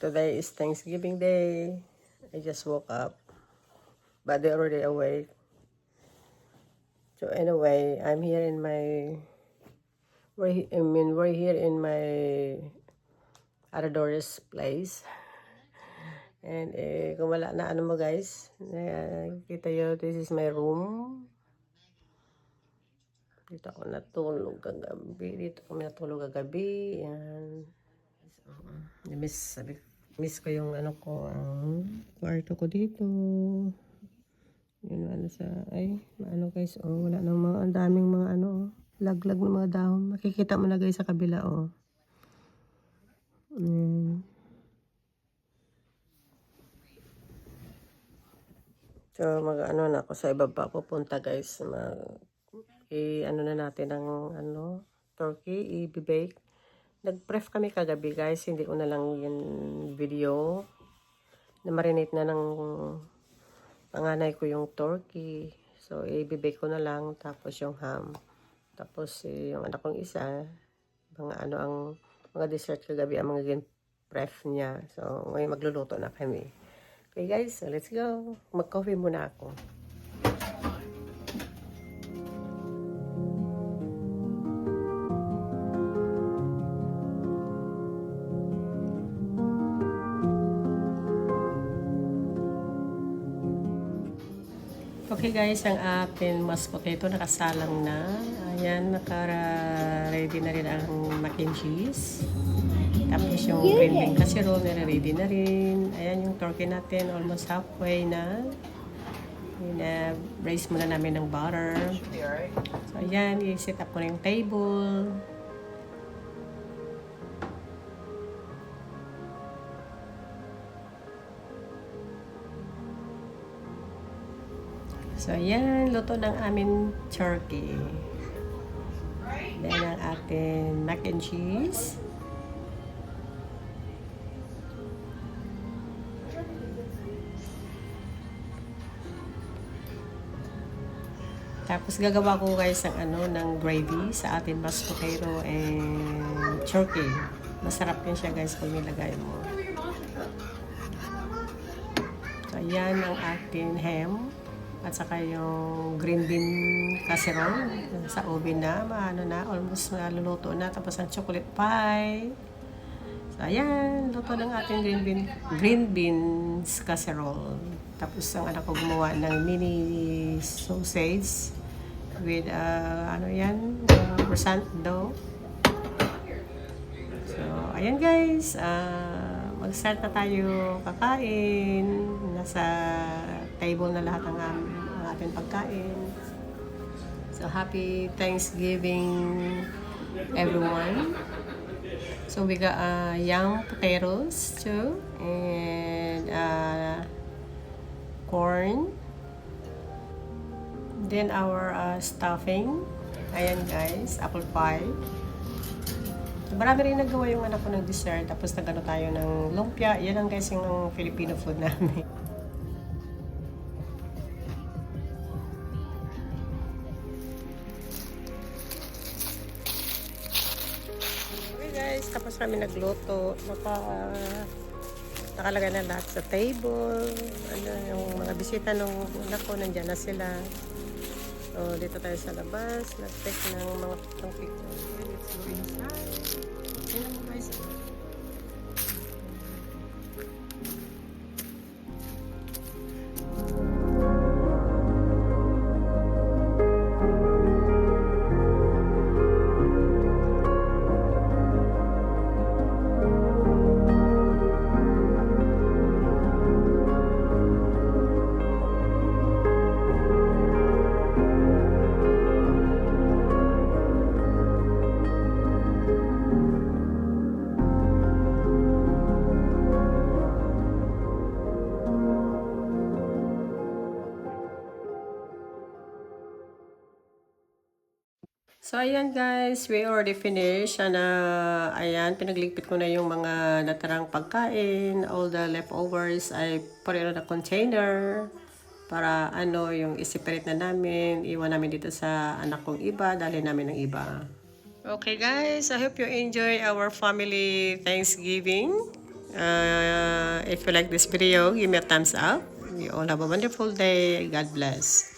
Today is Thanksgiving Day. I just woke up, but they're already awake. So anyway, I'm here in my, we're here in my Aradores place. And kung wala na ano mo guys, kita nyo, this is my room. Dito ako natulog kagabi. Dito kami natulog kagabi. Yan. So, miss ko yung ano ko, ang kwarto ko dito. Yun, ano sa, ano guys, wala nang mga, ang daming mga ano, laglag ng mga dahon. Makikita mo na guys sa kabila, So, ano na ako sa ibaba pupunta guys. Ano na natin ang, turkey, i-bake. Nag-pref kami kagabi guys, hindi ko na lang yung video. Na-marinate na ng panganay ko yung turkey. So, i-bake ko na lang. Tapos yung ham. Tapos yung anak kong isa, mga dessert kagabi, ang mga pref niya. So, ngayon magluluto na kami. Okay guys, so let's go. Mag-coffee muna ako. Okay guys, ang ating mashed potato nakasalang na. Ayan, naka-ready na rin ang mac and cheese. Tapos yung green bean casserole, nare-ready na rin. Ayan yung turkey natin, almost halfway na. Braise muna namin ng butter. So ayan, i-set up ko na yung table. So, ayan, luto ng aming turkey. Then, ang ating mac and cheese. Tapos, gagawa ko guys ng gravy sa ating mashed potato and turkey. Masarap din siya guys kung nilagay mo. So, ayan ang ating ham. At saka yung green bean casserole sa oven na, almost naluluto na. Tapos ang chocolate pie. So, ayan, luto ng ating green beans casserole. Tapos ang anak ko gumawa ng mini sausage with, croissant dough. So, ayan guys, mag-start na tayo kakain. Nasa table na lahat ng ating pagkain. So, happy Thanksgiving, everyone. So, we got young potatoes too, and corn. Then, our stuffing. Ayan guys, apple pie. So, marami rin nagawa yung anak ko ng dessert. Tapos, nagano tayo ng lumpia. Yan ang guys yung Filipino food namin. Guys, tapos kami nagluto, nakalagay na lahat sa table. Yung mga bisita nung anak ko, nandyan na sila. So, dito tayo sa labas, nag-take ng mga picture. Let's go inside. Tingnan mo guys. So, ayan guys, we already finished. Ayan, pinagligpit ko na yung mga natirang pagkain. All the leftovers, I put it on a container. Para yung i-separate na namin. Iwan namin dito sa anak kong iba. Dali namin ng iba. Okay guys, I hope you enjoy our family Thanksgiving. If you like this video, give me a thumbs up. You all have a wonderful day. God bless.